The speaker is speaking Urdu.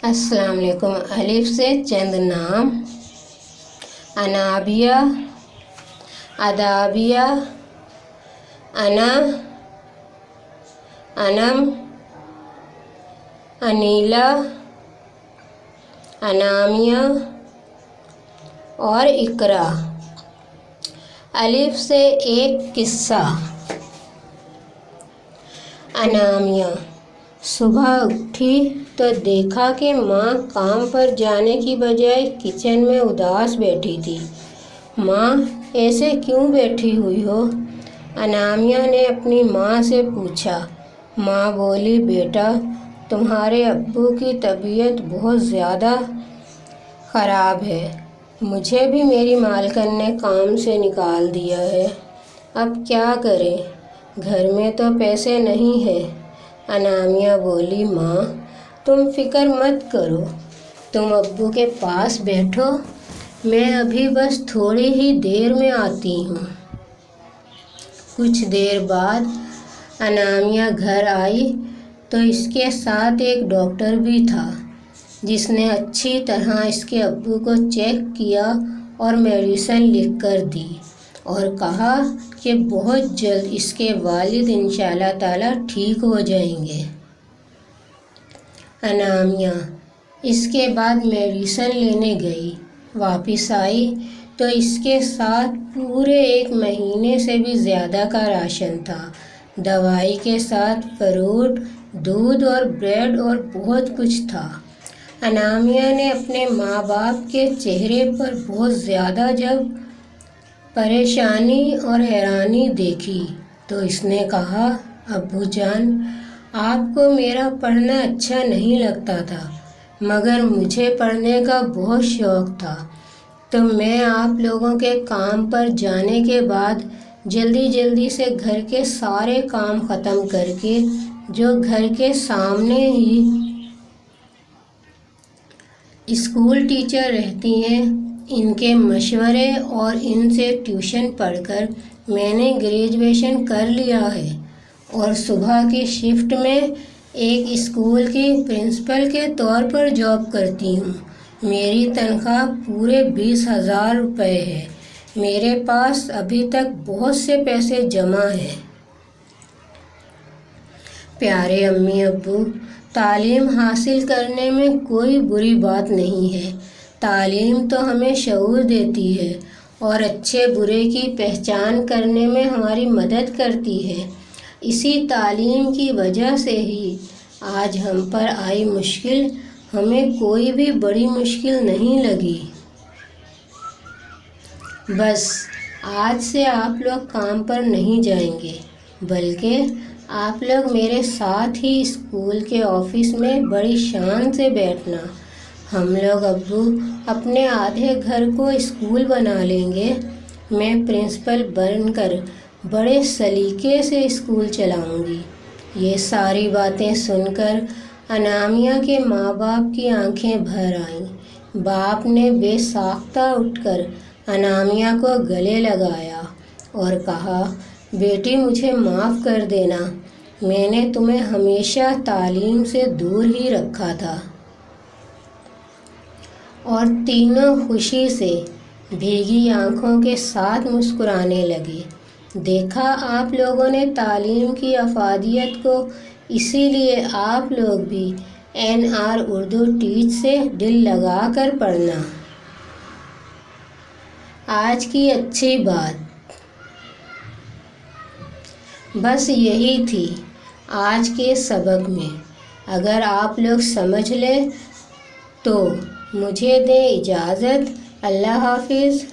السلام علیکم۔ الف سے چند نام: انابیہ، ادابیہ، انا، انم، انیلا، انامیہ اور اقرا۔ الف سے ایک قصہ۔ انامیہ: صبح اٹھی تو دیکھا کہ ماں کام پر جانے کی بجائے کچن میں اداس بیٹھی تھی۔ ماں، ایسے کیوں بیٹھی ہوئی ہو؟ انامیہ نے اپنی ماں سے پوچھا۔ ماں بولی، بیٹا، تمہارے ابو کی طبیعت بہت زیادہ خراب ہے۔ مجھے بھی میری مالکن نے کام سے نکال دیا ہے۔ اب کیا کریں؟ گھر میں تو پیسے نہیں ہیں۔ انامیہ بولی، ماں، تم فکر مت کرو، تم ابو کے پاس بیٹھو، میں ابھی بس تھوڑی ہی دیر میں آتی ہوں۔ کچھ دیر بعد انامیہ گھر آئی تو اس کے ساتھ ایک ڈاکٹر بھی تھا، جس نے اچھی طرح اس کے ابو کو چیک کیا اور میڈیسن لکھ کر دی اور کہا کہ بہت جلد اس کے والد انشاءاللہ تعالیٰ ٹھیک ہو جائیں گے۔ انامیہ اس کے بعد میڈیسن لینے گئی۔ واپس آئی تو اس کے ساتھ پورے 1 مہینے سے بھی زیادہ کا راشن تھا۔ دوائی کے ساتھ فروٹ، دودھ اور بریڈ اور بہت کچھ تھا۔ انامیہ نے اپنے ماں باپ کے چہرے پر بہت زیادہ جب پریشانی اور حیرانی دیکھی تو اس نے کہا، ابو جان، آپ کو میرا پڑھنا اچھا نہیں لگتا تھا، مگر مجھے پڑھنے کا بہت شوق تھا، تو میں آپ لوگوں کے کام پر جانے کے بعد جلدی سے گھر کے سارے کام ختم کر کے، جو گھر کے سامنے ہی اسکول ٹیچر رہتی ہیں، ان کے مشورے اور ان سے ٹیوشن پڑھ کر میں نے گریجویشن کر لیا ہے اور صبح کی شفٹ میں ایک اسکول کی پرنسپل کے طور پر جاب کرتی ہوں۔ میری تنخواہ پورے 20,000 روپے ہے۔ میرے پاس ابھی تک بہت سے پیسے جمع ہیں۔ پیارے امی ابو، تعلیم حاصل کرنے میں کوئی بری بات نہیں ہے۔ تعلیم تو ہمیں شعور دیتی ہے اور اچھے برے کی پہچان کرنے میں ہماری مدد کرتی ہے۔ اسی تعلیم کی وجہ سے ہی آج ہم پر آئی مشکل ہمیں کوئی بھی بڑی مشکل نہیں لگی۔ بس آج سے آپ لوگ کام پر نہیں جائیں گے، بلکہ آپ لوگ میرے ساتھ ہی اسکول کے آفس میں بڑی شان سے بیٹھنا۔ ہم لوگ ابو اپنے آدھے گھر کو اسکول بنا لیں گے۔ میں پرنسپل بن کر بڑے سلیقے سے اسکول چلاؤں گی۔ یہ ساری باتیں سن کر انامیہ کے ماں باپ کی آنکھیں بھر آئیں۔ باپ نے بے ساختہ اٹھ کر انامیہ کو گلے لگایا اور کہا، بیٹی، مجھے معاف کر دینا، میں نے تمہیں ہمیشہ تعلیم سے دور ہی رکھا تھا۔ اور تینوں خوشی سے بھیگی آنکھوں کے ساتھ مسکرانے لگے۔ دیکھا، آپ لوگوں نے تعلیم کی افادیت کو، اسی لیے آپ لوگ بھی NR اردو ٹیچ سے دل لگا کر پڑھنا۔ آج کی اچھی بات بس یہی تھی آج کے سبق میں۔ اگر آپ لوگ سمجھ لیں تو مجھے دیں اجازت۔ اللہ حافظ۔